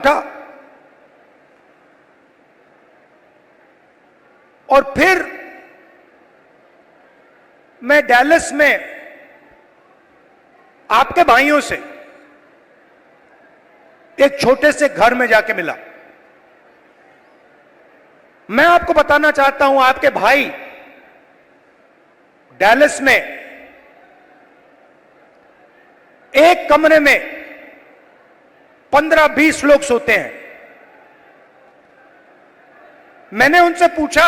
था। और फिर मैं डैलस में आपके भाइयों से एक छोटे से घर में जाके मिला। मैं आपको बताना चाहता हूं, आपके भाई डैलस में एक कमरे में 15-20 लोग सोते हैं। मैंने उनसे पूछा,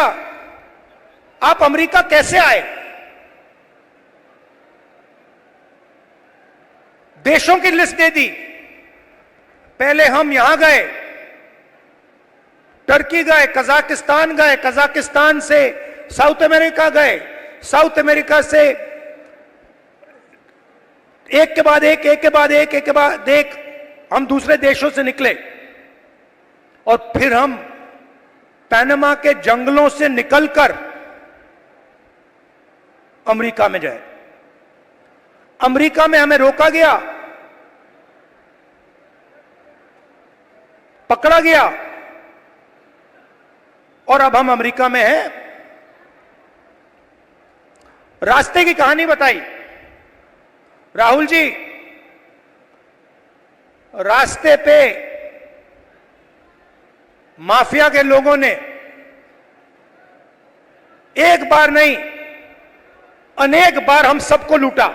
आप अमेरिका कैसे आए? देशों की लिस्ट दे दी। पहले हम यहां गए, टर्की गए, कजाकिस्तान गए, कजाकिस्तान से साउथ अमेरिका गए, साउथ अमेरिका से एक के बाद एक, एक के बाद एक, एक के बाद एक हम दूसरे देशों से निकले। और फिर हम पनामा के जंगलों से निकलकर अमेरिका में जाए। अमेरिका में हमें रोका गया, पकड़ा गया, और अब हम अमेरिका में हैं। रास्ते की कहानी बताई। राहुल जी, रास्ते पे माफिया के लोगों ने एक बार नहीं, अनेक बार हम सबको लूटा।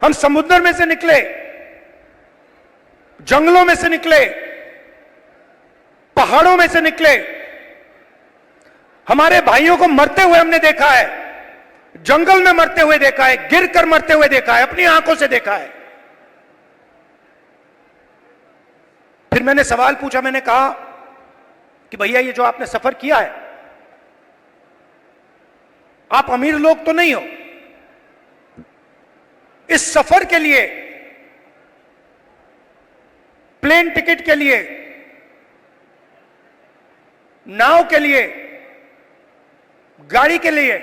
हम समुद्र में से निकले, जंगलों में से निकले, पहाड़ों में से निकले। हमारे भाइयों को मरते हुए हमने देखा है, जंगल में मरते हुए देखा है, गिरकर मरते हुए देखा है, अपनी आंखों से देखा है। फिर मैंने सवाल पूछा, मैंने कहा कि भैया ये जो आपने सफर किया है, आप अमीर लोग तो नहीं हो। इस सफर के लिए, प्लेन टिकट के लिए, नाव के लिए, गाड़ी के लिए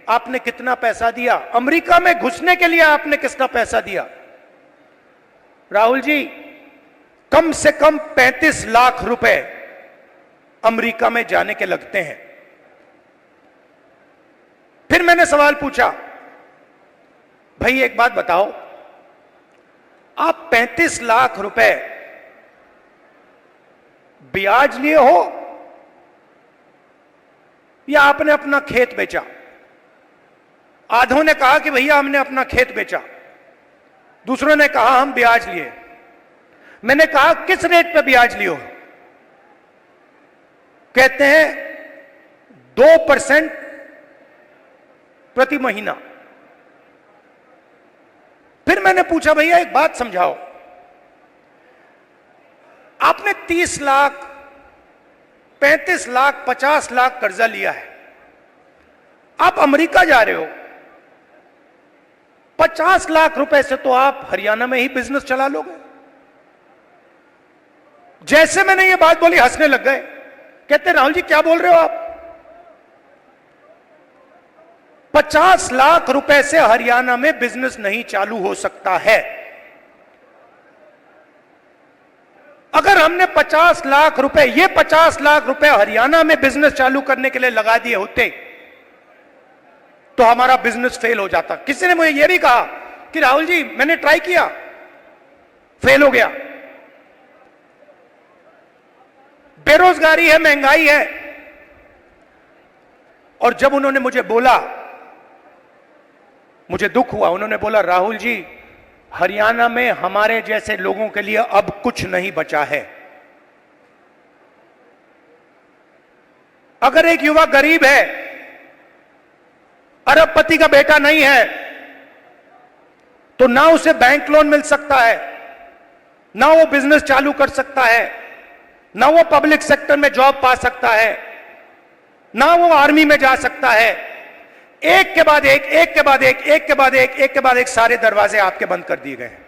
आपने कितना पैसा दिया? अमेरिका में घुसने के लिए आपने कितना पैसा दिया? राहुल जी, कम से कम 35 लाख रुपए अमेरिका में जाने के लगते हैं। फिर मैंने सवाल पूछा, भाई एक बात बताओ, आप 35 लाख रुपए ब्याज लिए हो या आपने अपना खेत बेचा? आधों ने कहा कि भैया हमने अपना खेत बेचा, दूसरों ने कहा हम ब्याज लिए। मैंने कहा किस रेट पे ब्याज लियो? कहते हैं 2% प्रति महीना। फिर मैंने पूछा, भैया एक बात समझाओ, आपने 30 लाख, 35 लाख, 50 लाख कर्जा लिया है, आप अमेरिका जा रहे हो, 50 लाख रुपए से तो आप हरियाणा में ही बिजनेस चला लोगे। जैसे मैंने ये बात बोली, हंसने लग गए। कहते राहुल जी क्या बोल रहे हो आप? 50 लाख रुपए से हरियाणा में बिजनेस नहीं चालू हो सकता है। अगर हमने 50 लाख रुपए, ये 50 लाख रुपए हरियाणा में बिजनेस चालू करने के लिए लगा दिए होते तो हमारा बिजनेस फेल हो जाता। किसी ने मुझे यह भी कहा कि राहुल जी मैंने ट्राई किया, फेल हो गया। बेरोजगारी है, महंगाई है। और जब उन्होंने मुझे बोला, मुझे दुख हुआ। उन्होंने बोला, राहुल जी हरियाणा में हमारे जैसे लोगों के लिए अब कुछ नहीं बचा है। अगर एक युवा गरीब है, अरबपति का बेटा नहीं है, तो ना उसे बैंक लोन मिल सकता है, ना वो बिजनेस चालू कर सकता है, ना वो पब्लिक सेक्टर में जॉब पा सकता है, ना वो आर्मी में जा सकता है। एक के बाद एक, एक के बाद एक, एक के बाद एक, एक के बाद एक सारे दरवाजे आपके बंद कर दिए गए हैं।